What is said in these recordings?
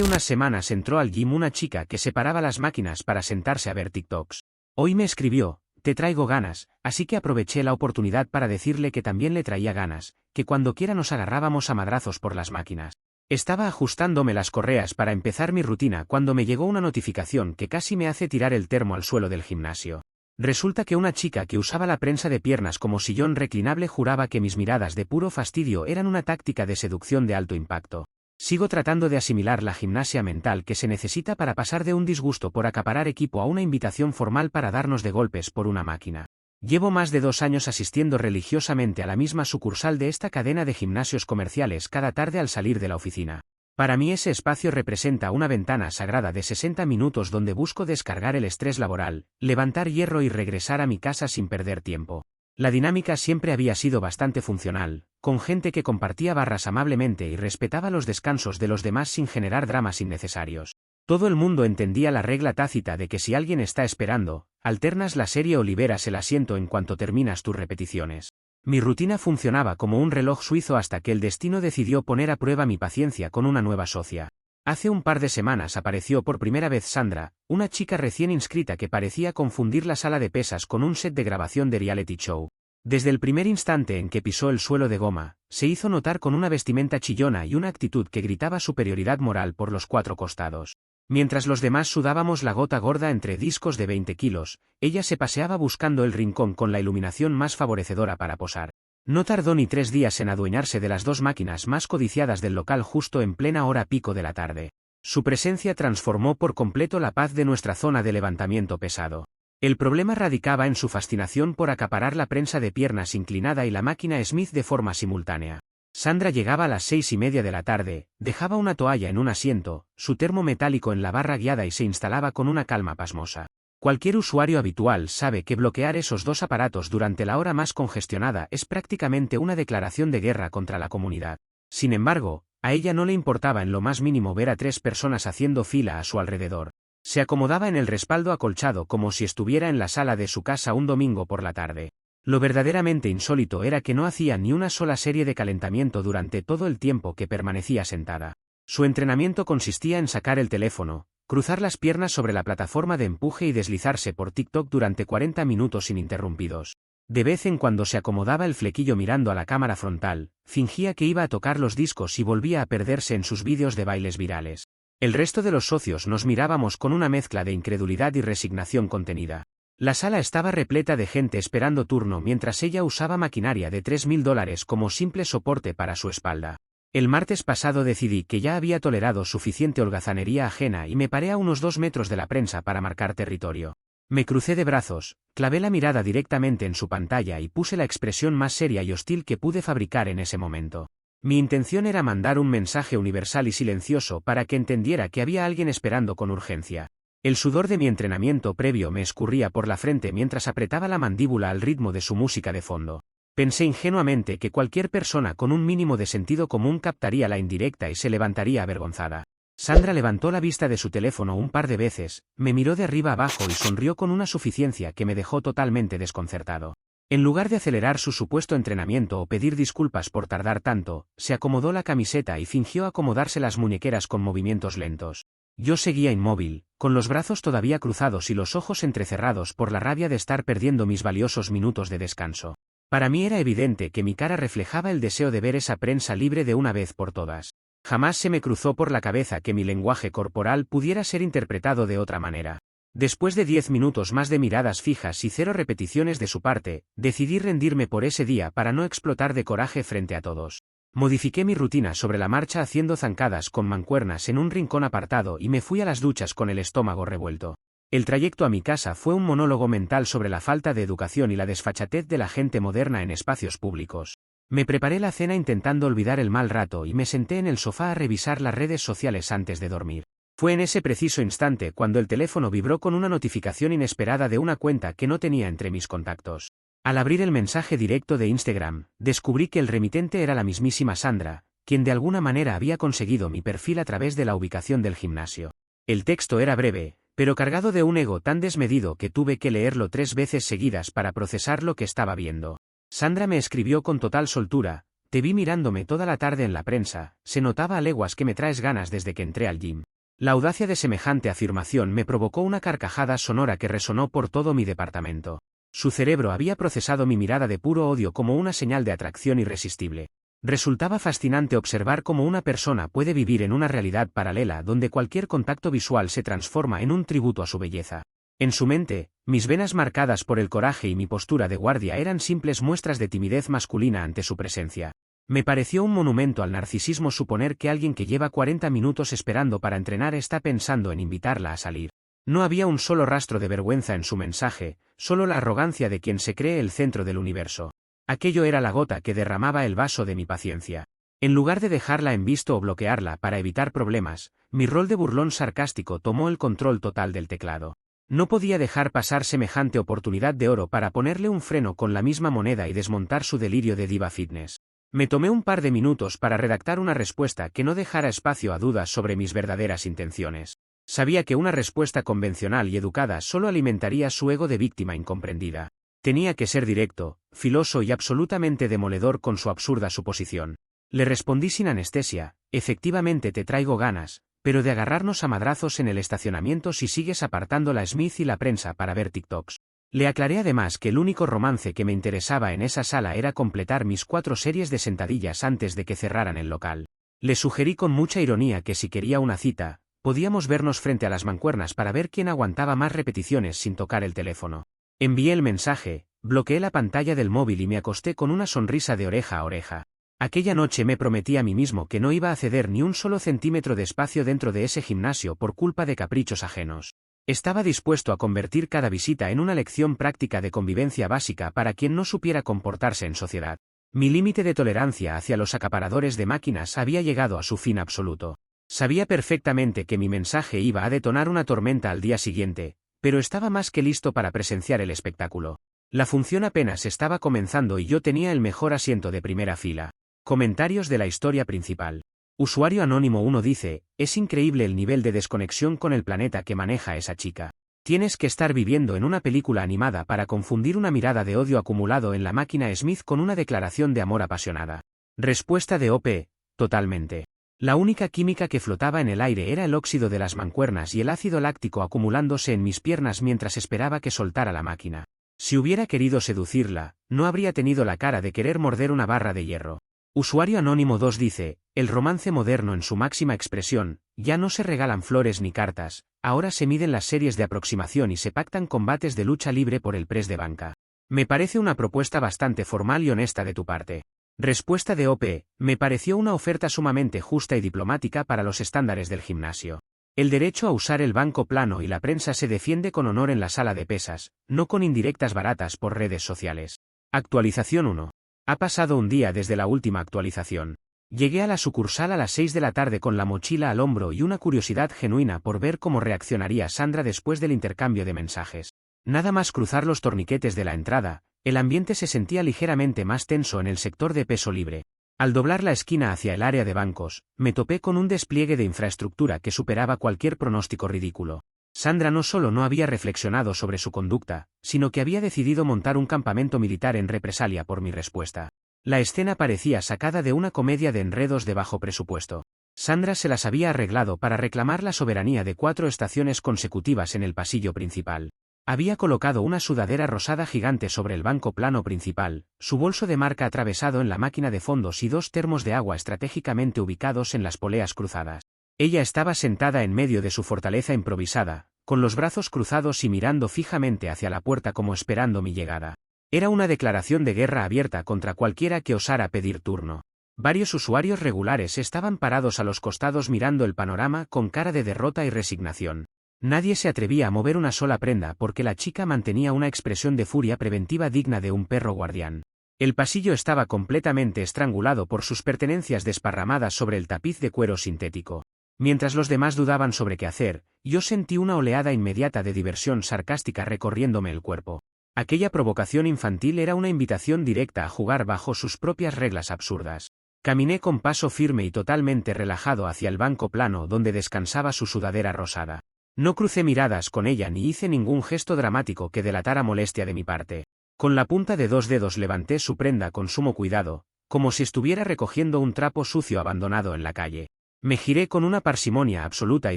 Hace unas semanas entró al gym una chica que separaba las máquinas para sentarse a ver TikToks. Hoy me escribió: te traigo ganas, así que aproveché la oportunidad para decirle que también le traía ganas, que cuando quiera nos agarrábamos a madrazos por las máquinas. Estaba ajustándome las correas para empezar mi rutina cuando me llegó una notificación que casi me hace tirar el termo al suelo del gimnasio. Resulta que una chica que usaba la prensa de piernas como sillón reclinable juraba que mis miradas de puro fastidio eran una táctica de seducción de alto impacto. Sigo tratando de asimilar la gimnasia mental que se necesita para pasar de un disgusto por acaparar equipo a una invitación formal para darnos de golpes por una máquina. Llevo más de 2 años asistiendo religiosamente a la misma sucursal de esta cadena de gimnasios comerciales cada tarde al salir de la oficina. Para mí ese espacio representa una ventana sagrada de 60 minutos donde busco descargar el estrés laboral, levantar hierro y regresar a mi casa sin perder tiempo. La dinámica siempre había sido bastante funcional, con gente que compartía barras amablemente y respetaba los descansos de los demás sin generar dramas innecesarios. Todo el mundo entendía la regla tácita de que si alguien está esperando, alternas la serie o liberas el asiento en cuanto terminas tus repeticiones. Mi rutina funcionaba como un reloj suizo hasta que el destino decidió poner a prueba mi paciencia con una nueva socia. Hace un par de semanas apareció por primera vez Sandra, una chica recién inscrita que parecía confundir la sala de pesas con un set de grabación de reality show. Desde el primer instante en que pisó el suelo de goma, se hizo notar con una vestimenta chillona y una actitud que gritaba superioridad moral por los 4 costados. Mientras los demás sudábamos la gota gorda entre discos de 20 kilos, ella se paseaba buscando el rincón con la iluminación más favorecedora para posar. No tardó ni 3 días en adueñarse de las 2 máquinas más codiciadas del local justo en plena hora pico de la tarde. Su presencia transformó por completo la paz de nuestra zona de levantamiento pesado. El problema radicaba en su fascinación por acaparar la prensa de piernas inclinada y la máquina Smith de forma simultánea. Sandra llegaba a las 6:30 de la tarde, dejaba una toalla en un asiento, su termo metálico en la barra guiada y se instalaba con una calma pasmosa. Cualquier usuario habitual sabe que bloquear esos 2 aparatos durante la hora más congestionada es prácticamente una declaración de guerra contra la comunidad. Sin embargo, a ella no le importaba en lo más mínimo ver a 3 personas haciendo fila a su alrededor. Se acomodaba en el respaldo acolchado como si estuviera en la sala de su casa un domingo por la tarde. Lo verdaderamente insólito era que no hacía ni una sola serie de calentamiento durante todo el tiempo que permanecía sentada. Su entrenamiento consistía en sacar el teléfono, cruzar las piernas sobre la plataforma de empuje y deslizarse por TikTok durante 40 minutos ininterrumpidos. De vez en cuando se acomodaba el flequillo mirando a la cámara frontal, fingía que iba a tocar los discos y volvía a perderse en sus vídeos de bailes virales. El resto de los socios nos mirábamos con una mezcla de incredulidad y resignación contenida. La sala estaba repleta de gente esperando turno mientras ella usaba maquinaria de $3.000 como simple soporte para su espalda. El martes pasado decidí que ya había tolerado suficiente holgazanería ajena y me paré a unos 2 metros de la prensa para marcar territorio. Me crucé de brazos, clavé la mirada directamente en su pantalla y puse la expresión más seria y hostil que pude fabricar en ese momento. Mi intención era mandar un mensaje universal y silencioso para que entendiera que había alguien esperando con urgencia. El sudor de mi entrenamiento previo me escurría por la frente mientras apretaba la mandíbula al ritmo de su música de fondo. Pensé ingenuamente que cualquier persona con un mínimo de sentido común captaría la indirecta y se levantaría avergonzada. Sandra levantó la vista de su teléfono un par de veces, me miró de arriba abajo y sonrió con una suficiencia que me dejó totalmente desconcertado. En lugar de acelerar su supuesto entrenamiento o pedir disculpas por tardar tanto, se acomodó la camiseta y fingió acomodarse las muñequeras con movimientos lentos. Yo seguía inmóvil, con los brazos todavía cruzados y los ojos entrecerrados por la rabia de estar perdiendo mis valiosos minutos de descanso. Para mí era evidente que mi cara reflejaba el deseo de ver esa prensa libre de una vez por todas. Jamás se me cruzó por la cabeza que mi lenguaje corporal pudiera ser interpretado de otra manera. Después de 10 minutos más de miradas fijas y 0 repeticiones de su parte, decidí rendirme por ese día para no explotar de coraje frente a todos. Modifiqué mi rutina sobre la marcha haciendo zancadas con mancuernas en un rincón apartado y me fui a las duchas con el estómago revuelto. El trayecto a mi casa fue un monólogo mental sobre la falta de educación y la desfachatez de la gente moderna en espacios públicos. Me preparé la cena intentando olvidar el mal rato y me senté en el sofá a revisar las redes sociales antes de dormir. Fue en ese preciso instante cuando el teléfono vibró con una notificación inesperada de una cuenta que no tenía entre mis contactos. Al abrir el mensaje directo de Instagram, descubrí que el remitente era la mismísima Sandra, quien de alguna manera había conseguido mi perfil a través de la ubicación del gimnasio. El texto era breve, pero cargado de un ego tan desmedido que tuve que leerlo 3 veces seguidas para procesar lo que estaba viendo. Sandra me escribió con total soltura: Te vi mirándome toda la tarde en la prensa, se notaba a leguas que me traes ganas desde que entré al gym. La audacia de semejante afirmación me provocó una carcajada sonora que resonó por todo mi departamento. Su cerebro había procesado mi mirada de puro odio como una señal de atracción irresistible. Resultaba fascinante observar cómo una persona puede vivir en una realidad paralela donde cualquier contacto visual se transforma en un tributo a su belleza. En su mente, mis venas marcadas por el coraje y mi postura de guardia eran simples muestras de timidez masculina ante su presencia. Me pareció un monumento al narcisismo suponer que alguien que lleva 40 minutos esperando para entrenar está pensando en invitarla a salir. No había un solo rastro de vergüenza en su mensaje, solo la arrogancia de quien se cree el centro del universo. Aquello era la gota que derramaba el vaso de mi paciencia. En lugar de dejarla en visto o bloquearla para evitar problemas, mi rol de burlón sarcástico tomó el control total del teclado. No podía dejar pasar semejante oportunidad de oro para ponerle un freno con la misma moneda y desmontar su delirio de diva fitness. Me tomé un par de minutos para redactar una respuesta que no dejara espacio a dudas sobre mis verdaderas intenciones. Sabía que una respuesta convencional y educada solo alimentaría su ego de víctima incomprendida. Tenía que ser directo, filoso y absolutamente demoledor con su absurda suposición. Le respondí sin anestesia: efectivamente te traigo ganas, pero de agarrarnos a madrazos en el estacionamiento si sigues apartando la Smith y la prensa para ver TikToks. Le aclaré además que el único romance que me interesaba en esa sala era completar mis 4 series de sentadillas antes de que cerraran el local. Le sugerí con mucha ironía que si quería una cita, podíamos vernos frente a las mancuernas para ver quién aguantaba más repeticiones sin tocar el teléfono. Envié el mensaje, bloqueé la pantalla del móvil y me acosté con una sonrisa de oreja a oreja. Aquella noche me prometí a mí mismo que no iba a ceder ni un solo centímetro de espacio dentro de ese gimnasio por culpa de caprichos ajenos. Estaba dispuesto a convertir cada visita en una lección práctica de convivencia básica para quien no supiera comportarse en sociedad. Mi límite de tolerancia hacia los acaparadores de máquinas había llegado a su fin absoluto. Sabía perfectamente que mi mensaje iba a detonar una tormenta al día siguiente, pero estaba más que listo para presenciar el espectáculo. La función apenas estaba comenzando y yo tenía el mejor asiento de primera fila. Comentarios de la historia principal. Usuario Anónimo 1 dice: es increíble el nivel de desconexión con el planeta que maneja esa chica. Tienes que estar viviendo en una película animada para confundir una mirada de odio acumulado en la máquina Smith con una declaración de amor apasionada. Respuesta de OP: totalmente. La única química que flotaba en el aire era el óxido de las mancuernas y el ácido láctico acumulándose en mis piernas mientras esperaba que soltara la máquina. Si hubiera querido seducirla, no habría tenido la cara de querer morder una barra de hierro. Usuario Anónimo 2 dice: el romance moderno en su máxima expresión, ya no se regalan flores ni cartas, ahora se miden las series de aproximación y se pactan combates de lucha libre por el press de banca. Me parece una propuesta bastante formal y honesta de tu parte. Respuesta de OP: me pareció una oferta sumamente justa y diplomática para los estándares del gimnasio. El derecho a usar el banco plano y la prensa se defiende con honor en la sala de pesas, no con indirectas baratas por redes sociales. Actualización 1. Ha pasado un día desde la última actualización. Llegué a la sucursal a las 6 de la tarde con la mochila al hombro y una curiosidad genuina por ver cómo reaccionaría Sandra después del intercambio de mensajes. Nada más cruzar los torniquetes de la entrada, el ambiente se sentía ligeramente más tenso en el sector de peso libre. Al doblar la esquina hacia el área de bancos, me topé con un despliegue de infraestructura que superaba cualquier pronóstico ridículo. Sandra no solo no había reflexionado sobre su conducta, sino que había decidido montar un campamento militar en represalia por mi respuesta. La escena parecía sacada de una comedia de enredos de bajo presupuesto. Sandra se las había arreglado para reclamar la soberanía de 4 estaciones consecutivas en el pasillo principal. Había colocado una sudadera rosada gigante sobre el banco plano principal, su bolso de marca atravesado en la máquina de fondos y 2 termos de agua estratégicamente ubicados en las poleas cruzadas. Ella estaba sentada en medio de su fortaleza improvisada, con los brazos cruzados y mirando fijamente hacia la puerta como esperando mi llegada. Era una declaración de guerra abierta contra cualquiera que osara pedir turno. Varios usuarios regulares estaban parados a los costados mirando el panorama con cara de derrota y resignación. Nadie se atrevía a mover una sola prenda porque la chica mantenía una expresión de furia preventiva digna de un perro guardián. El pasillo estaba completamente estrangulado por sus pertenencias desparramadas sobre el tapiz de cuero sintético. Mientras los demás dudaban sobre qué hacer, yo sentí una oleada inmediata de diversión sarcástica recorriéndome el cuerpo. Aquella provocación infantil era una invitación directa a jugar bajo sus propias reglas absurdas. Caminé con paso firme y totalmente relajado hacia el banco plano donde descansaba su sudadera rosada. No crucé miradas con ella ni hice ningún gesto dramático que delatara molestia de mi parte. Con la punta de 2 dedos levanté su prenda con sumo cuidado, como si estuviera recogiendo un trapo sucio abandonado en la calle. Me giré con una parsimonia absoluta y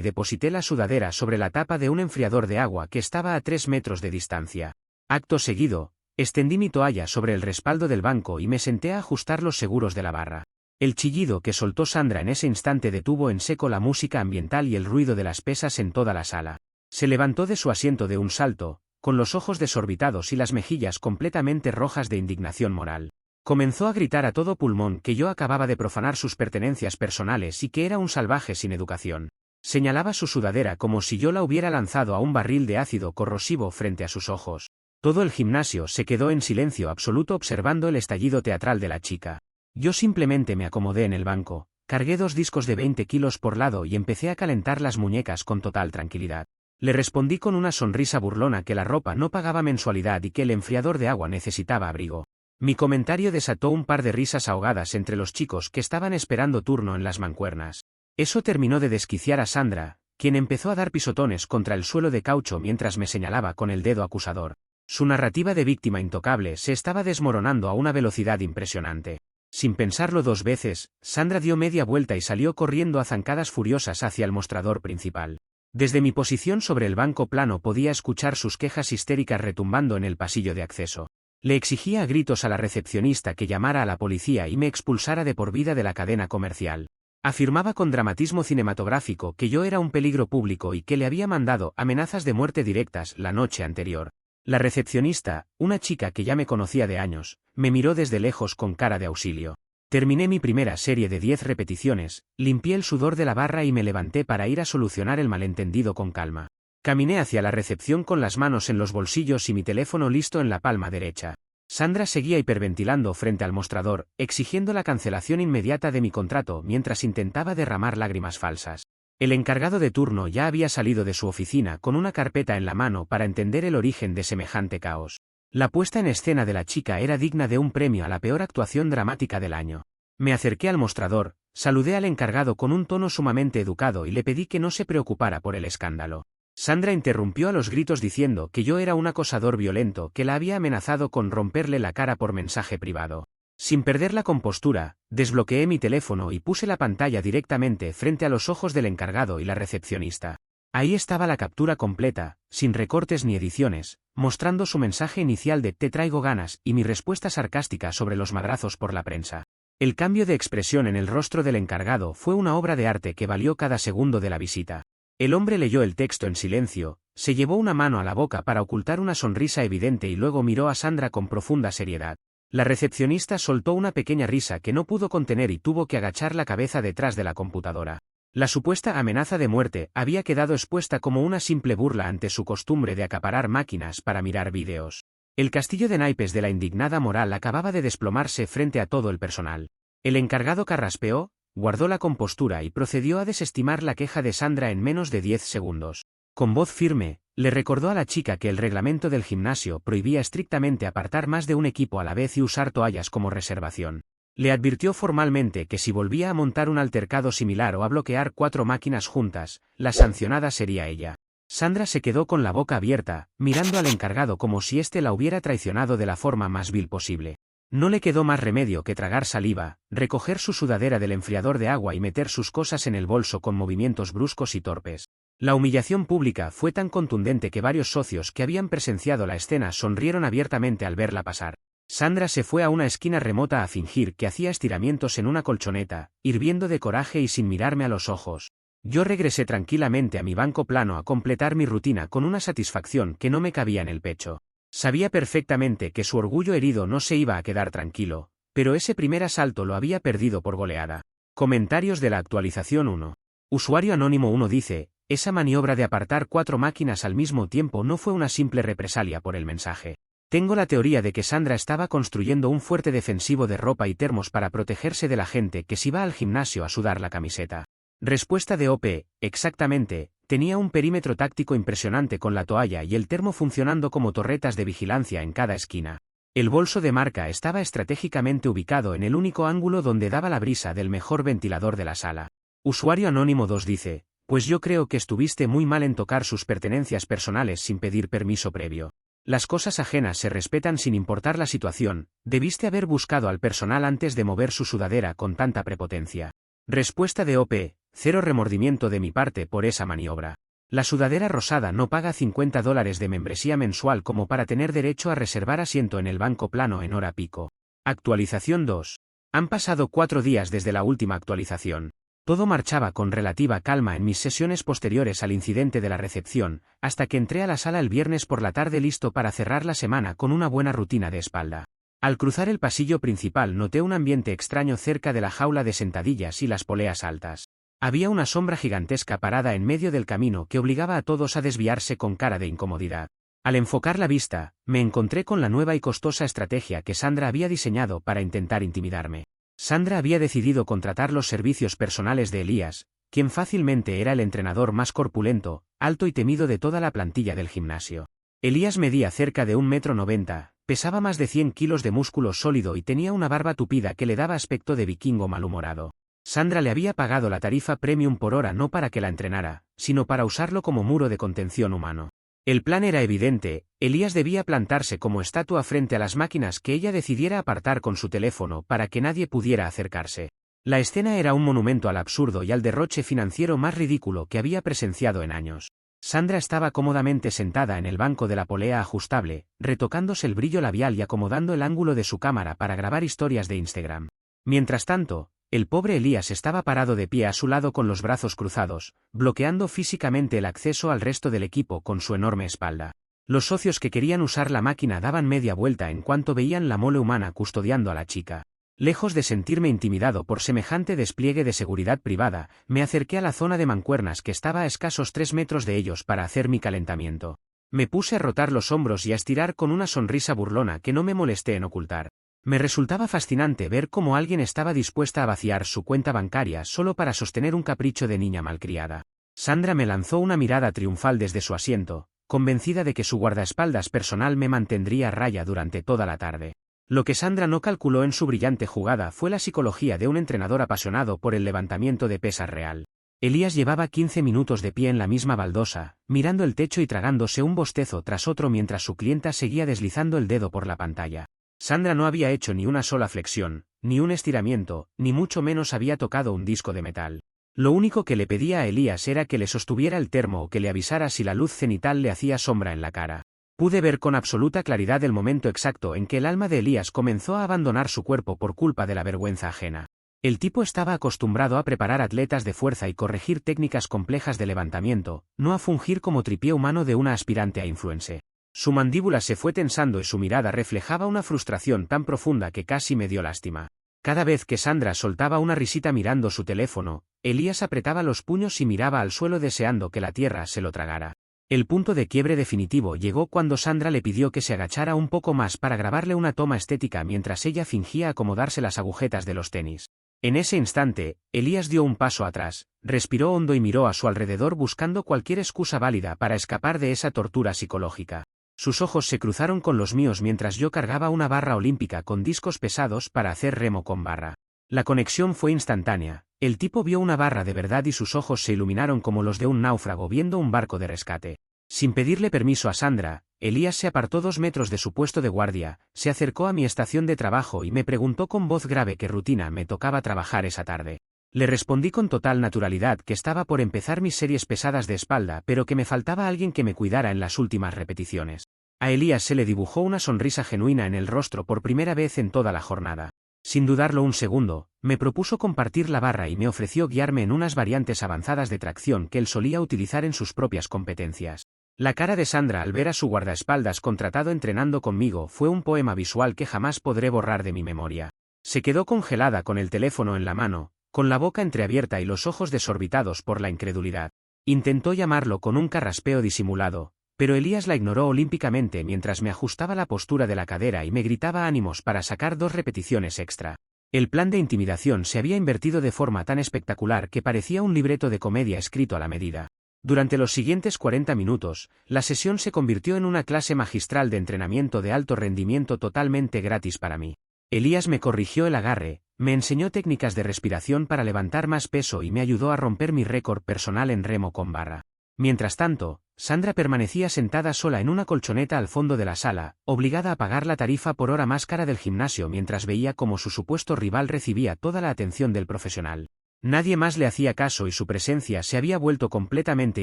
deposité la sudadera sobre la tapa de un enfriador de agua que estaba a 3 metros de distancia. Acto seguido, extendí mi toalla sobre el respaldo del banco y me senté a ajustar los seguros de la barra. El chillido que soltó Sandra en ese instante detuvo en seco la música ambiental y el ruido de las pesas en toda la sala. Se levantó de su asiento de un salto, con los ojos desorbitados y las mejillas completamente rojas de indignación moral. Comenzó a gritar a todo pulmón que yo acababa de profanar sus pertenencias personales y que era un salvaje sin educación. Señalaba su sudadera como si yo la hubiera lanzado a un barril de ácido corrosivo frente a sus ojos. Todo el gimnasio se quedó en silencio absoluto observando el estallido teatral de la chica. Yo simplemente me acomodé en el banco, cargué 2 discos de 20 kilos por lado y empecé a calentar las muñecas con total tranquilidad. Le respondí con una sonrisa burlona que la ropa no pagaba mensualidad y que el enfriador de agua necesitaba abrigo. Mi comentario desató un par de risas ahogadas entre los chicos que estaban esperando turno en las mancuernas. Eso terminó de desquiciar a Sandra, quien empezó a dar pisotones contra el suelo de caucho mientras me señalaba con el dedo acusador. Su narrativa de víctima intocable se estaba desmoronando a una velocidad impresionante. Sin pensarlo 2 veces, Sandra dio media vuelta y salió corriendo a zancadas furiosas hacia el mostrador principal. Desde mi posición sobre el banco plano podía escuchar sus quejas histéricas retumbando en el pasillo de acceso. Le exigía a gritos a la recepcionista que llamara a la policía y me expulsara de por vida de la cadena comercial. Afirmaba con dramatismo cinematográfico que yo era un peligro público y que le había mandado amenazas de muerte directas la noche anterior. La recepcionista, una chica que ya me conocía de años, me miró desde lejos con cara de auxilio. Terminé mi primera serie de 10 repeticiones, limpié el sudor de la barra y me levanté para ir a solucionar el malentendido con calma. Caminé hacia la recepción con las manos en los bolsillos y mi teléfono listo en la palma derecha. Sandra seguía hiperventilando frente al mostrador, exigiendo la cancelación inmediata de mi contrato mientras intentaba derramar lágrimas falsas. El encargado de turno ya había salido de su oficina con una carpeta en la mano para entender el origen de semejante caos. La puesta en escena de la chica era digna de un premio a la peor actuación dramática del año. Me acerqué al mostrador, saludé al encargado con un tono sumamente educado y le pedí que no se preocupara por el escándalo. Sandra interrumpió a los gritos diciendo que yo era un acosador violento que la había amenazado con romperle la cara por mensaje privado. Sin perder la compostura, desbloqueé mi teléfono y puse la pantalla directamente frente a los ojos del encargado y la recepcionista. Ahí estaba la captura completa, sin recortes ni ediciones, mostrando su mensaje inicial de "te traigo ganas" y mi respuesta sarcástica sobre los madrazos por la prensa. El cambio de expresión en el rostro del encargado fue una obra de arte que valió cada segundo de la visita. El hombre leyó el texto en silencio, se llevó una mano a la boca para ocultar una sonrisa evidente y luego miró a Sandra con profunda seriedad. La recepcionista soltó una pequeña risa que no pudo contener y tuvo que agachar la cabeza detrás de la computadora. La supuesta amenaza de muerte había quedado expuesta como una simple burla ante su costumbre de acaparar máquinas para mirar vídeos. El castillo de naipes de la indignada moral acababa de desplomarse frente a todo el personal. El encargado carraspeó, guardó la compostura y procedió a desestimar la queja de Sandra en menos de 10 segundos. Con voz firme, le recordó a la chica que el reglamento del gimnasio prohibía estrictamente apartar más de un equipo a la vez y usar toallas como reservación. Le advirtió formalmente que si volvía a montar un altercado similar o a bloquear 4 máquinas juntas, la sancionada sería ella. Sandra se quedó con la boca abierta, mirando al encargado como si éste la hubiera traicionado de la forma más vil posible. No le quedó más remedio que tragar saliva, recoger su sudadera del enfriador de agua y meter sus cosas en el bolso con movimientos bruscos y torpes. La humillación pública fue tan contundente que varios socios que habían presenciado la escena sonrieron abiertamente al verla pasar. Sandra se fue a una esquina remota a fingir que hacía estiramientos en una colchoneta, hirviendo de coraje y sin mirarme a los ojos. Yo regresé tranquilamente a mi banco plano a completar mi rutina con una satisfacción que no me cabía en el pecho. Sabía perfectamente que su orgullo herido no se iba a quedar tranquilo, pero ese primer asalto lo había perdido por goleada. Comentarios de la actualización 1. Usuario Anónimo 1 dice: esa maniobra de apartar 4 máquinas al mismo tiempo no fue una simple represalia por el mensaje. Tengo la teoría de que Sandra estaba construyendo un fuerte defensivo de ropa y termos para protegerse de la gente que se iba al gimnasio a sudar la camiseta. Respuesta de OP: exactamente, tenía un perímetro táctico impresionante con la toalla y el termo funcionando como torretas de vigilancia en cada esquina. El bolso de marca estaba estratégicamente ubicado en el único ángulo donde daba la brisa del mejor ventilador de la sala. Usuario Anónimo 2 dice: pues yo creo que estuviste muy mal en tocar sus pertenencias personales sin pedir permiso previo. Las cosas ajenas se respetan sin importar la situación, debiste haber buscado al personal antes de mover su sudadera con tanta prepotencia. Respuesta de OP, cero remordimiento de mi parte por esa maniobra. La sudadera rosada no paga $50 de membresía mensual como para tener derecho a reservar asiento en el banco plano en hora pico. Actualización 2. Han pasado 4 días desde la última actualización. Todo marchaba con relativa calma en mis sesiones posteriores al incidente de la recepción, hasta que entré a la sala el viernes por la tarde listo para cerrar la semana con una buena rutina de espalda. Al cruzar el pasillo principal noté un ambiente extraño cerca de la jaula de sentadillas y las poleas altas. Había una sombra gigantesca parada en medio del camino que obligaba a todos a desviarse con cara de incomodidad. Al enfocar la vista, me encontré con la nueva y costosa estrategia que Sandra había diseñado para intentar intimidarme. Sandra había decidido contratar los servicios personales de Elías, quien fácilmente era el entrenador más corpulento, alto y temido de toda la plantilla del gimnasio. Elías medía cerca de 1,90 m, pesaba más de 100 kilos de músculo sólido y tenía una barba tupida que le daba aspecto de vikingo malhumorado. Sandra le había pagado la tarifa premium por hora no para que la entrenara, sino para usarlo como muro de contención humano. El plan era evidente, Elías debía plantarse como estatua frente a las máquinas que ella decidiera apartar con su teléfono para que nadie pudiera acercarse. La escena era un monumento al absurdo y al derroche financiero más ridículo que había presenciado en años. Sandra estaba cómodamente sentada en el banco de la polea ajustable, retocándose el brillo labial y acomodando el ángulo de su cámara para grabar historias de Instagram. Mientras tanto, el pobre Elías estaba parado de pie a su lado con los brazos cruzados, bloqueando físicamente el acceso al resto del equipo con su enorme espalda. Los socios que querían usar la máquina daban media vuelta en cuanto veían la mole humana custodiando a la chica. Lejos de sentirme intimidado por semejante despliegue de seguridad privada, me acerqué a la zona de mancuernas que estaba a escasos 3 metros de ellos para hacer mi calentamiento. Me puse a rotar los hombros y a estirar con una sonrisa burlona que no me molesté en ocultar. Me resultaba fascinante ver cómo alguien estaba dispuesta a vaciar su cuenta bancaria solo para sostener un capricho de niña malcriada. Sandra me lanzó una mirada triunfal desde su asiento, convencida de que su guardaespaldas personal me mantendría a raya durante toda la tarde. Lo que Sandra no calculó en su brillante jugada fue la psicología de un entrenador apasionado por el levantamiento de pesas real. Elías llevaba 15 minutos de pie en la misma baldosa, mirando el techo y tragándose un bostezo tras otro mientras su clienta seguía deslizando el dedo por la pantalla. Sandra no había hecho ni una sola flexión, ni un estiramiento, ni mucho menos había tocado un disco de metal. Lo único que le pedía a Elías era que le sostuviera el termo o que le avisara si la luz cenital le hacía sombra en la cara. Pude ver con absoluta claridad el momento exacto en que el alma de Elías comenzó a abandonar su cuerpo por culpa de la vergüenza ajena. El tipo estaba acostumbrado a preparar atletas de fuerza y corregir técnicas complejas de levantamiento, no a fungir como tripié humano de una aspirante a influencer. Su mandíbula se fue tensando y su mirada reflejaba una frustración tan profunda que casi me dio lástima. Cada vez que Sandra soltaba una risita mirando su teléfono, Elías apretaba los puños y miraba al suelo deseando que la tierra se lo tragara. El punto de quiebre definitivo llegó cuando Sandra le pidió que se agachara un poco más para grabarle una toma estética mientras ella fingía acomodarse las agujetas de los tenis. En ese instante, Elías dio un paso atrás, respiró hondo y miró a su alrededor buscando cualquier excusa válida para escapar de esa tortura psicológica. Sus ojos se cruzaron con los míos mientras yo cargaba una barra olímpica con discos pesados para hacer remo con barra. La conexión fue instantánea, el tipo vio una barra de verdad y sus ojos se iluminaron como los de un náufrago viendo un barco de rescate. Sin pedirle permiso a Sandra, Elías se apartó 2 metros de su puesto de guardia, se acercó a mi estación de trabajo y me preguntó con voz grave qué rutina me tocaba trabajar esa tarde. Le respondí con total naturalidad que estaba por empezar mis series pesadas de espalda pero que me faltaba alguien que me cuidara en las últimas repeticiones. A Elías se le dibujó una sonrisa genuina en el rostro por primera vez en toda la jornada. Sin dudarlo un segundo, me propuso compartir la barra y me ofreció guiarme en unas variantes avanzadas de tracción que él solía utilizar en sus propias competencias. La cara de Sandra al ver a su guardaespaldas contratado entrenando conmigo fue un poema visual que jamás podré borrar de mi memoria. Se quedó congelada con el teléfono en la mano, con la boca entreabierta y los ojos desorbitados por la incredulidad. Intentó llamarlo con un carraspeo disimulado, pero Elías la ignoró olímpicamente mientras me ajustaba la postura de la cadera y me gritaba ánimos para sacar 2 repeticiones extra. El plan de intimidación se había invertido de forma tan espectacular que parecía un libreto de comedia escrito a la medida. Durante los siguientes 40 minutos, la sesión se convirtió en una clase magistral de entrenamiento de alto rendimiento totalmente gratis para mí. Elías me corrigió el agarre, me enseñó técnicas de respiración para levantar más peso y me ayudó a romper mi récord personal en remo con barra. Mientras tanto, Sandra permanecía sentada sola en una colchoneta al fondo de la sala, obligada a pagar la tarifa por hora más cara del gimnasio mientras veía cómo su supuesto rival recibía toda la atención del profesional. Nadie más le hacía caso y su presencia se había vuelto completamente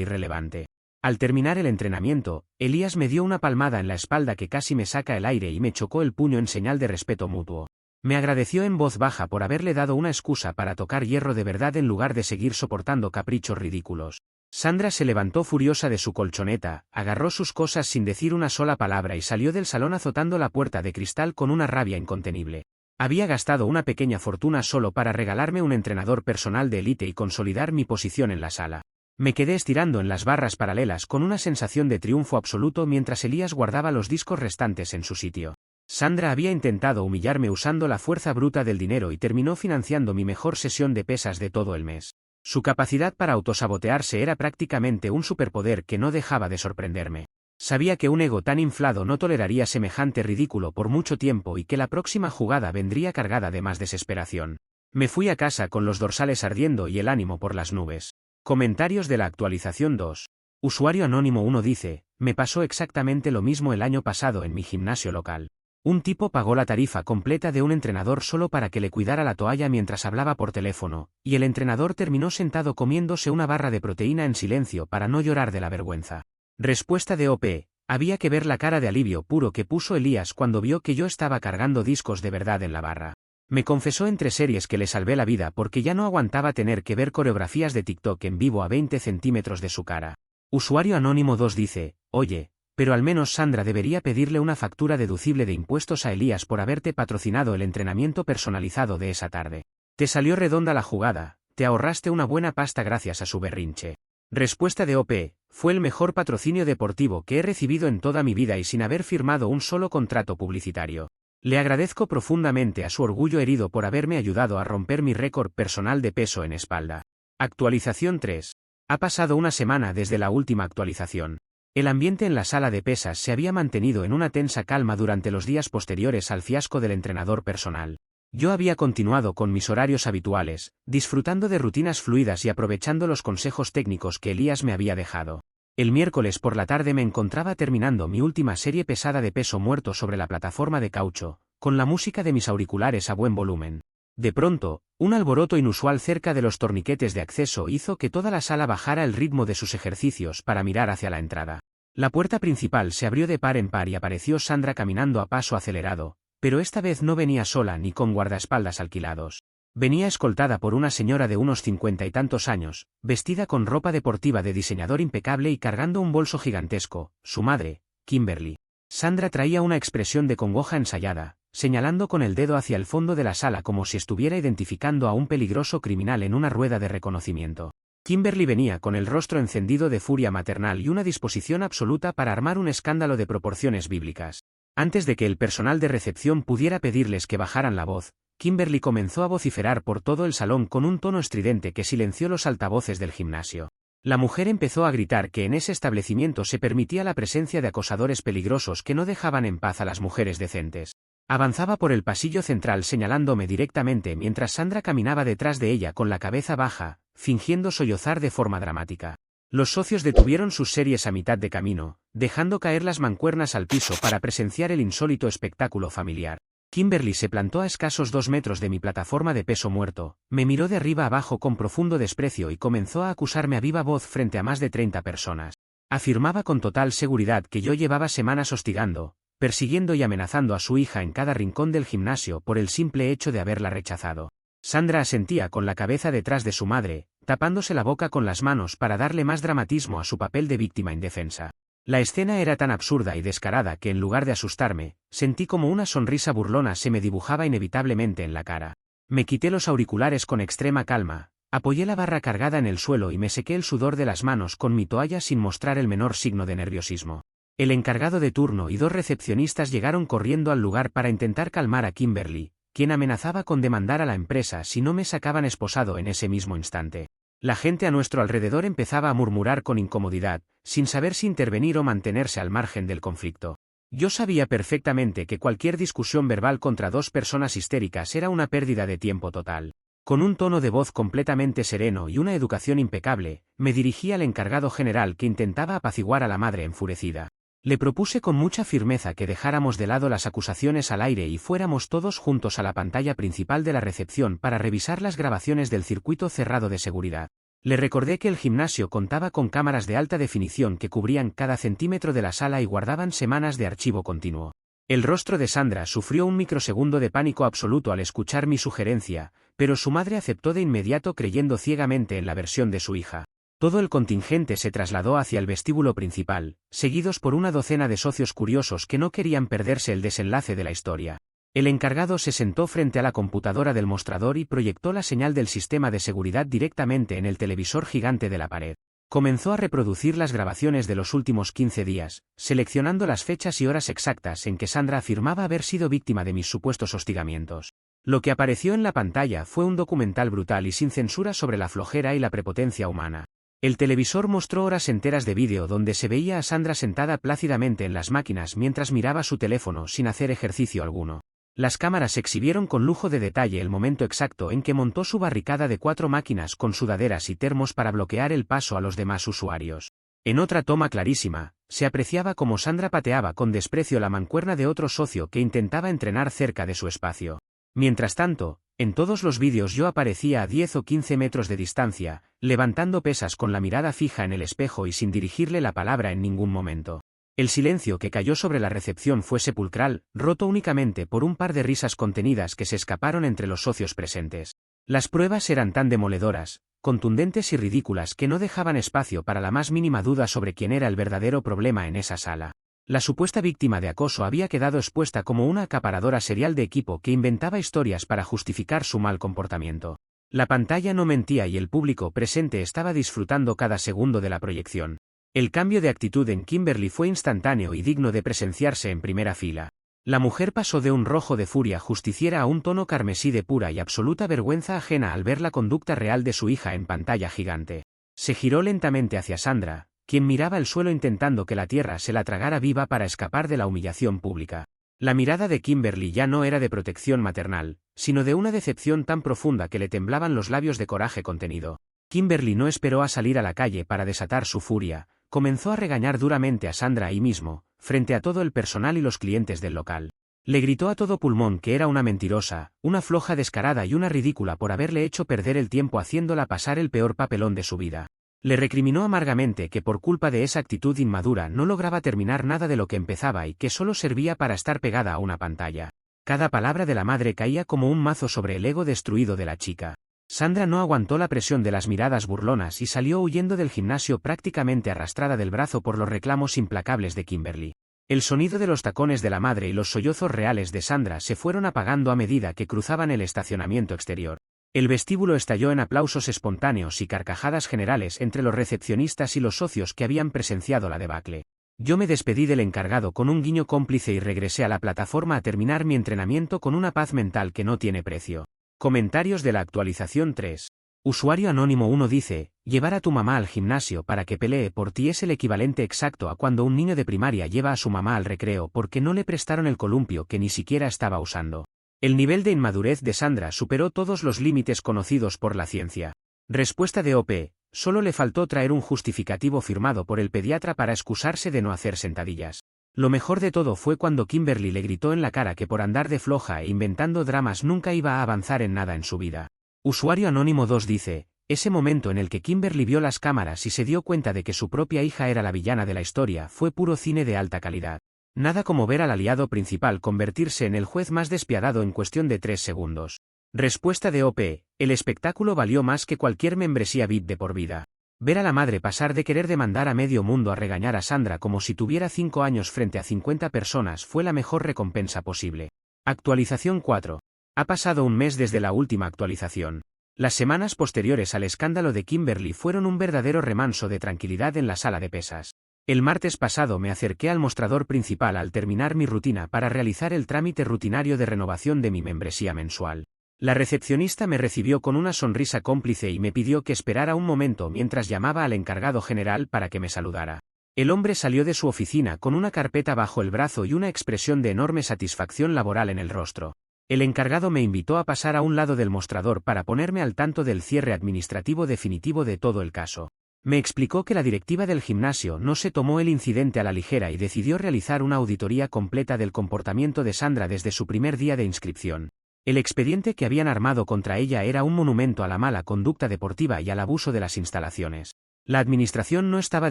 irrelevante. Al terminar el entrenamiento, Elías me dio una palmada en la espalda que casi me saca el aire y me chocó el puño en señal de respeto mutuo. Me agradeció en voz baja por haberle dado una excusa para tocar hierro de verdad en lugar de seguir soportando caprichos ridículos. Sandra se levantó furiosa de su colchoneta, agarró sus cosas sin decir una sola palabra y salió del salón azotando la puerta de cristal con una rabia incontenible. Había gastado una pequeña fortuna solo para regalarme un entrenador personal de élite y consolidar mi posición en la sala. Me quedé estirando en las barras paralelas con una sensación de triunfo absoluto mientras Elías guardaba los discos restantes en su sitio. Sandra había intentado humillarme usando la fuerza bruta del dinero y terminó financiando mi mejor sesión de pesas de todo el mes. Su capacidad para autosabotearse era prácticamente un superpoder que no dejaba de sorprenderme. Sabía que un ego tan inflado no toleraría semejante ridículo por mucho tiempo y que la próxima jugada vendría cargada de más desesperación. Me fui a casa con los dorsales ardiendo y el ánimo por las nubes. Comentarios de la actualización 2. Usuario anónimo 1 dice, me pasó exactamente lo mismo el año pasado en mi gimnasio local. Un tipo pagó la tarifa completa de un entrenador solo para que le cuidara la toalla mientras hablaba por teléfono, y el entrenador terminó sentado comiéndose una barra de proteína en silencio para no llorar de la vergüenza. Respuesta de OP. Había que ver la cara de alivio puro que puso Elías cuando vio que yo estaba cargando discos de verdad en la barra. Me confesó entre series que le salvé la vida porque ya no aguantaba tener que ver coreografías de TikTok en vivo a 20 centímetros de su cara. Usuario anónimo 2 dice, oye, pero al menos Sandra debería pedirle una factura deducible de impuestos a Elías por haberte patrocinado el entrenamiento personalizado de esa tarde. Te salió redonda la jugada, te ahorraste una buena pasta gracias a su berrinche. Respuesta de OP, fue el mejor patrocinio deportivo que he recibido en toda mi vida y sin haber firmado un solo contrato publicitario. Le agradezco profundamente a su orgullo herido por haberme ayudado a romper mi récord personal de peso en espalda. Actualización 3. Ha pasado una semana desde la última actualización. El ambiente en la sala de pesas se había mantenido en una tensa calma durante los días posteriores al fiasco del entrenador personal. Yo había continuado con mis horarios habituales, disfrutando de rutinas fluidas y aprovechando los consejos técnicos que Elías me había dejado. El miércoles por la tarde me encontraba terminando mi última serie pesada de peso muerto sobre la plataforma de caucho, con la música de mis auriculares a buen volumen. De pronto, un alboroto inusual cerca de los torniquetes de acceso hizo que toda la sala bajara el ritmo de sus ejercicios para mirar hacia la entrada. La puerta principal se abrió de par en par y apareció Sandra caminando a paso acelerado, pero esta vez no venía sola ni con guardaespaldas alquilados. Venía escoltada por una señora de unos 50 y tantos años, vestida con ropa deportiva de diseñador impecable y cargando un bolso gigantesco, su madre, Kimberly. Sandra traía una expresión de congoja ensayada, señalando con el dedo hacia el fondo de la sala como si estuviera identificando a un peligroso criminal en una rueda de reconocimiento. Kimberly venía con el rostro encendido de furia maternal y una disposición absoluta para armar un escándalo de proporciones bíblicas. Antes de que el personal de recepción pudiera pedirles que bajaran la voz, Kimberly comenzó a vociferar por todo el salón con un tono estridente que silenció los altavoces del gimnasio. La mujer empezó a gritar que en ese establecimiento se permitía la presencia de acosadores peligrosos que no dejaban en paz a las mujeres decentes. Avanzaba por el pasillo central señalándome directamente mientras Sandra caminaba detrás de ella con la cabeza baja, fingiendo sollozar de forma dramática. Los socios detuvieron sus series a mitad de camino, dejando caer las mancuernas al piso para presenciar el insólito espectáculo familiar. Kimberly se plantó a escasos 2 metros de mi plataforma de peso muerto, me miró de arriba abajo con profundo desprecio y comenzó a acusarme a viva voz frente a más de 30 personas. Afirmaba con total seguridad que yo llevaba semanas hostigando, persiguiendo y amenazando a su hija en cada rincón del gimnasio por el simple hecho de haberla rechazado. Sandra asentía con la cabeza detrás de su madre, tapándose la boca con las manos para darle más dramatismo a su papel de víctima indefensa. La escena era tan absurda y descarada que en lugar de asustarme, sentí como una sonrisa burlona se me dibujaba inevitablemente en la cara. Me quité los auriculares con extrema calma, apoyé la barra cargada en el suelo y me sequé el sudor de las manos con mi toalla sin mostrar el menor signo de nerviosismo. El encargado de turno y 2 recepcionistas llegaron corriendo al lugar para intentar calmar a Kimberly, quien amenazaba con demandar a la empresa si no me sacaban esposado en ese mismo instante. La gente a nuestro alrededor empezaba a murmurar con incomodidad, sin saber si intervenir o mantenerse al margen del conflicto. Yo sabía perfectamente que cualquier discusión verbal contra 2 personas histéricas era una pérdida de tiempo total. Con un tono de voz completamente sereno y una educación impecable, me dirigí al encargado general que intentaba apaciguar a la madre enfurecida. Le propuse con mucha firmeza que dejáramos de lado las acusaciones al aire y fuéramos todos juntos a la pantalla principal de la recepción para revisar las grabaciones del circuito cerrado de seguridad. Le recordé que el gimnasio contaba con cámaras de alta definición que cubrían cada centímetro de la sala y guardaban semanas de archivo continuo. El rostro de Sandra sufrió un microsegundo de pánico absoluto al escuchar mi sugerencia, pero su madre aceptó de inmediato creyendo ciegamente en la versión de su hija. Todo el contingente se trasladó hacia el vestíbulo principal, seguidos por una docena de socios curiosos que no querían perderse el desenlace de la historia. El encargado se sentó frente a la computadora del mostrador y proyectó la señal del sistema de seguridad directamente en el televisor gigante de la pared. Comenzó a reproducir las grabaciones de los últimos 15 días, seleccionando las fechas y horas exactas en que Sandra afirmaba haber sido víctima de mis supuestos hostigamientos. Lo que apareció en la pantalla fue un documental brutal y sin censura sobre la flojera y la prepotencia humana. El televisor mostró horas enteras de vídeo donde se veía a Sandra sentada plácidamente en las máquinas mientras miraba su teléfono sin hacer ejercicio alguno. Las cámaras exhibieron con lujo de detalle el momento exacto en que montó su barricada de 4 máquinas con sudaderas y termos para bloquear el paso a los demás usuarios. En otra toma clarísima, se apreciaba cómo Sandra pateaba con desprecio la mancuerna de otro socio que intentaba entrenar cerca de su espacio. Mientras tanto, en todos los vídeos yo aparecía a 10 o 15 metros de distancia, levantando pesas con la mirada fija en el espejo y sin dirigirle la palabra en ningún momento. El silencio que cayó sobre la recepción fue sepulcral, roto únicamente por un par de risas contenidas que se escaparon entre los socios presentes. Las pruebas eran tan demoledoras, contundentes y ridículas que no dejaban espacio para la más mínima duda sobre quién era el verdadero problema en esa sala. La supuesta víctima de acoso había quedado expuesta como una acaparadora serial de equipo que inventaba historias para justificar su mal comportamiento. La pantalla no mentía y el público presente estaba disfrutando cada segundo de la proyección. El cambio de actitud en Kimberly fue instantáneo y digno de presenciarse en primera fila. La mujer pasó de un rojo de furia justiciera a un tono carmesí de pura y absoluta vergüenza ajena al ver la conducta real de su hija en pantalla gigante. Se giró lentamente hacia Sandra, quien miraba el suelo intentando que la tierra se la tragara viva para escapar de la humillación pública. La mirada de Kimberly ya no era de protección maternal, sino de una decepción tan profunda que le temblaban los labios de coraje contenido. Kimberly no esperó a salir a la calle para desatar su furia. Comenzó a regañar duramente a Sandra ahí mismo, frente a todo el personal y los clientes del local. Le gritó a todo pulmón que era una mentirosa, una floja descarada y una ridícula por haberle hecho perder el tiempo haciéndola pasar el peor papelón de su vida. Le recriminó amargamente que por culpa de esa actitud inmadura no lograba terminar nada de lo que empezaba y que solo servía para estar pegada a una pantalla. Cada palabra de la madre caía como un mazo sobre el ego destruido de la chica. Sandra no aguantó la presión de las miradas burlonas y salió huyendo del gimnasio prácticamente arrastrada del brazo por los reclamos implacables de Kimberly. El sonido de los tacones de la madre y los sollozos reales de Sandra se fueron apagando a medida que cruzaban el estacionamiento exterior. El vestíbulo estalló en aplausos espontáneos y carcajadas generales entre los recepcionistas y los socios que habían presenciado la debacle. Yo me despedí del encargado con un guiño cómplice y regresé a la plataforma a terminar mi entrenamiento con una paz mental que no tiene precio. Comentarios de la actualización 3. Usuario anónimo 1 dice, llevar a tu mamá al gimnasio para que pelee por ti es el equivalente exacto a cuando un niño de primaria lleva a su mamá al recreo porque no le prestaron el columpio que ni siquiera estaba usando. El nivel de inmadurez de Sandra superó todos los límites conocidos por la ciencia. Respuesta de OP, solo le faltó traer un justificativo firmado por el pediatra para excusarse de no hacer sentadillas. Lo mejor de todo fue cuando Kimberly le gritó en la cara que por andar de floja e inventando dramas nunca iba a avanzar en nada en su vida. Usuario anónimo 2 dice, ese momento en el que Kimberly vio las cámaras y se dio cuenta de que su propia hija era la villana de la historia fue puro cine de alta calidad. Nada como ver al aliado principal convertirse en el juez más despiadado en cuestión de 3 segundos. Respuesta de OP, el espectáculo valió más que cualquier membresía VIP de por vida. Ver a la madre pasar de querer demandar a medio mundo a regañar a Sandra como si tuviera 5 años frente a 50 personas fue la mejor recompensa posible. Actualización 4. Ha pasado un mes desde la última actualización. Las semanas posteriores al escándalo de Kimberly fueron un verdadero remanso de tranquilidad en la sala de pesas. El martes pasado me acerqué al mostrador principal al terminar mi rutina para realizar el trámite rutinario de renovación de mi membresía mensual. La recepcionista me recibió con una sonrisa cómplice y me pidió que esperara un momento mientras llamaba al encargado general para que me saludara. El hombre salió de su oficina con una carpeta bajo el brazo y una expresión de enorme satisfacción laboral en el rostro. El encargado me invitó a pasar a un lado del mostrador para ponerme al tanto del cierre administrativo definitivo de todo el caso. Me explicó que la directiva del gimnasio no se tomó el incidente a la ligera y decidió realizar una auditoría completa del comportamiento de Sandra desde su primer día de inscripción. El expediente que habían armado contra ella era un monumento a la mala conducta deportiva y al abuso de las instalaciones. La administración no estaba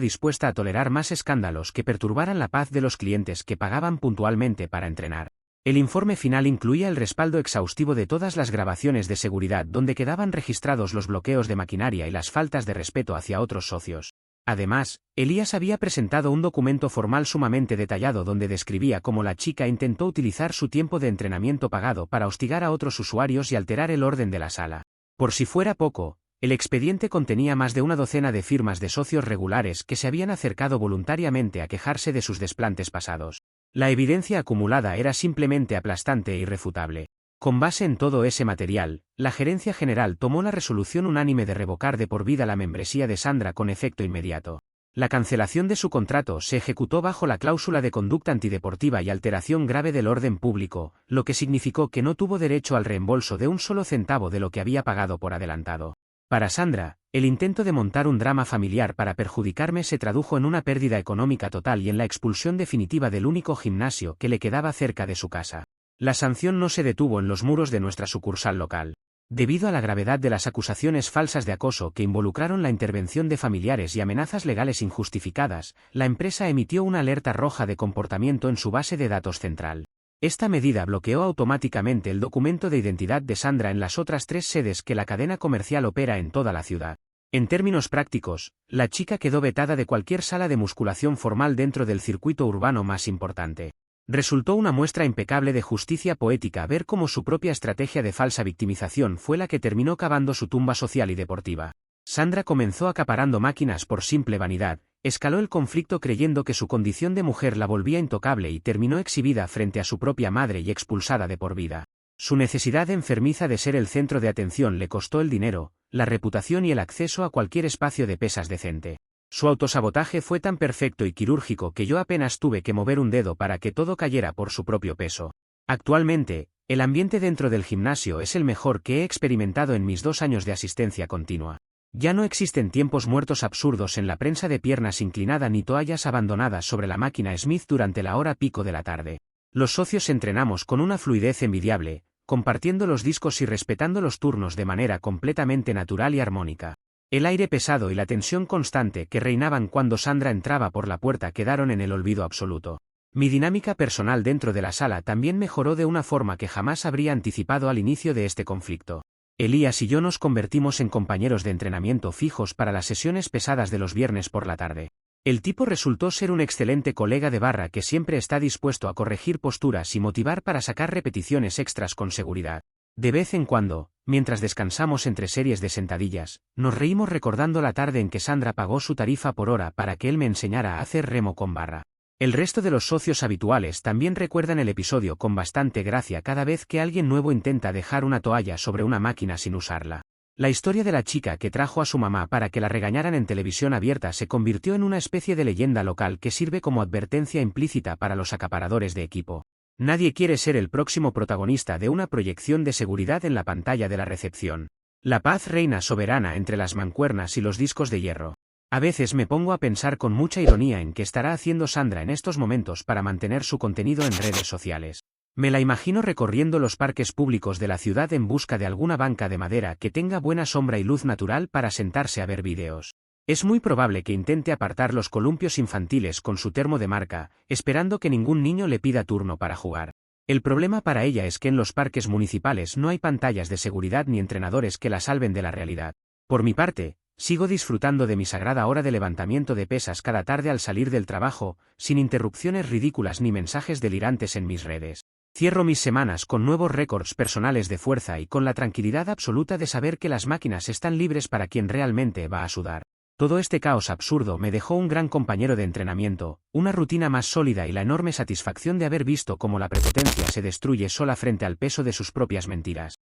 dispuesta a tolerar más escándalos que perturbaran la paz de los clientes que pagaban puntualmente para entrenar. El informe final incluía el respaldo exhaustivo de todas las grabaciones de seguridad donde quedaban registrados los bloqueos de maquinaria y las faltas de respeto hacia otros socios. Además, Elías había presentado un documento formal sumamente detallado donde describía cómo la chica intentó utilizar su tiempo de entrenamiento pagado para hostigar a otros usuarios y alterar el orden de la sala. Por si fuera poco, el expediente contenía más de una docena de firmas de socios regulares que se habían acercado voluntariamente a quejarse de sus desplantes pasados. La evidencia acumulada era simplemente aplastante e irrefutable. Con base en todo ese material, la gerencia general tomó la resolución unánime de revocar de por vida la membresía de Sandra con efecto inmediato. La cancelación de su contrato se ejecutó bajo la cláusula de conducta antideportiva y alteración grave del orden público, lo que significó que no tuvo derecho al reembolso de un solo centavo de lo que había pagado por adelantado. Para Sandra, el intento de montar un drama familiar para perjudicarme se tradujo en una pérdida económica total y en la expulsión definitiva del único gimnasio que le quedaba cerca de su casa. La sanción no se detuvo en los muros de nuestra sucursal local. Debido a la gravedad de las acusaciones falsas de acoso que involucraron la intervención de familiares y amenazas legales injustificadas, la empresa emitió una alerta roja de comportamiento en su base de datos central. Esta medida bloqueó automáticamente el documento de identidad de Sandra en las otras 3 sedes que la cadena comercial opera en toda la ciudad. En términos prácticos, la chica quedó vetada de cualquier sala de musculación formal dentro del circuito urbano más importante. Resultó una muestra impecable de justicia poética ver cómo su propia estrategia de falsa victimización fue la que terminó cavando su tumba social y deportiva. Sandra comenzó acaparando máquinas por simple vanidad, escaló el conflicto creyendo que su condición de mujer la volvía intocable y terminó exhibida frente a su propia madre y expulsada de por vida. Su necesidad enfermiza de ser el centro de atención le costó el dinero, la reputación y el acceso a cualquier espacio de pesas decente. Su autosabotaje fue tan perfecto y quirúrgico que yo apenas tuve que mover un dedo para que todo cayera por su propio peso. Actualmente, el ambiente dentro del gimnasio es el mejor que he experimentado en mis 2 años de asistencia continua. Ya no existen tiempos muertos absurdos en la prensa de piernas inclinada ni toallas abandonadas sobre la máquina Smith durante la hora pico de la tarde. Los socios entrenamos con una fluidez envidiable, compartiendo los discos y respetando los turnos de manera completamente natural y armónica. El aire pesado y la tensión constante que reinaban cuando Sandra entraba por la puerta quedaron en el olvido absoluto. Mi dinámica personal dentro de la sala también mejoró de una forma que jamás habría anticipado al inicio de este conflicto. Elías y yo nos convertimos en compañeros de entrenamiento fijos para las sesiones pesadas de los viernes por la tarde. El tipo resultó ser un excelente colega de barra que siempre está dispuesto a corregir posturas y motivar para sacar repeticiones extras con seguridad. De vez en cuando, mientras descansamos entre series de sentadillas, nos reímos recordando la tarde en que Sandra pagó su tarifa por hora para que él me enseñara a hacer remo con barra. El resto de los socios habituales también recuerdan el episodio con bastante gracia cada vez que alguien nuevo intenta dejar una toalla sobre una máquina sin usarla. La historia de la chica que trajo a su mamá para que la regañaran en televisión abierta se convirtió en una especie de leyenda local que sirve como advertencia implícita para los acaparadores de equipo. Nadie quiere ser el próximo protagonista de una proyección de seguridad en la pantalla de la recepción. La paz reina soberana entre las mancuernas y los discos de hierro. A veces me pongo a pensar con mucha ironía en qué estará haciendo Sandra en estos momentos para mantener su contenido en redes sociales. Me la imagino recorriendo los parques públicos de la ciudad en busca de alguna banca de madera que tenga buena sombra y luz natural para sentarse a ver vídeos. Es muy probable que intente apartar los columpios infantiles con su termo de marca, esperando que ningún niño le pida turno para jugar. El problema para ella es que en los parques municipales no hay pantallas de seguridad ni entrenadores que la salven de la realidad. Por mi parte, sigo disfrutando de mi sagrada hora de levantamiento de pesas cada tarde al salir del trabajo, sin interrupciones ridículas ni mensajes delirantes en mis redes. Cierro mis semanas con nuevos récords personales de fuerza y con la tranquilidad absoluta de saber que las máquinas están libres para quien realmente va a sudar. Todo este caos absurdo me dejó un gran compañero de entrenamiento, una rutina más sólida y la enorme satisfacción de haber visto cómo la prepotencia se destruye sola frente al peso de sus propias mentiras.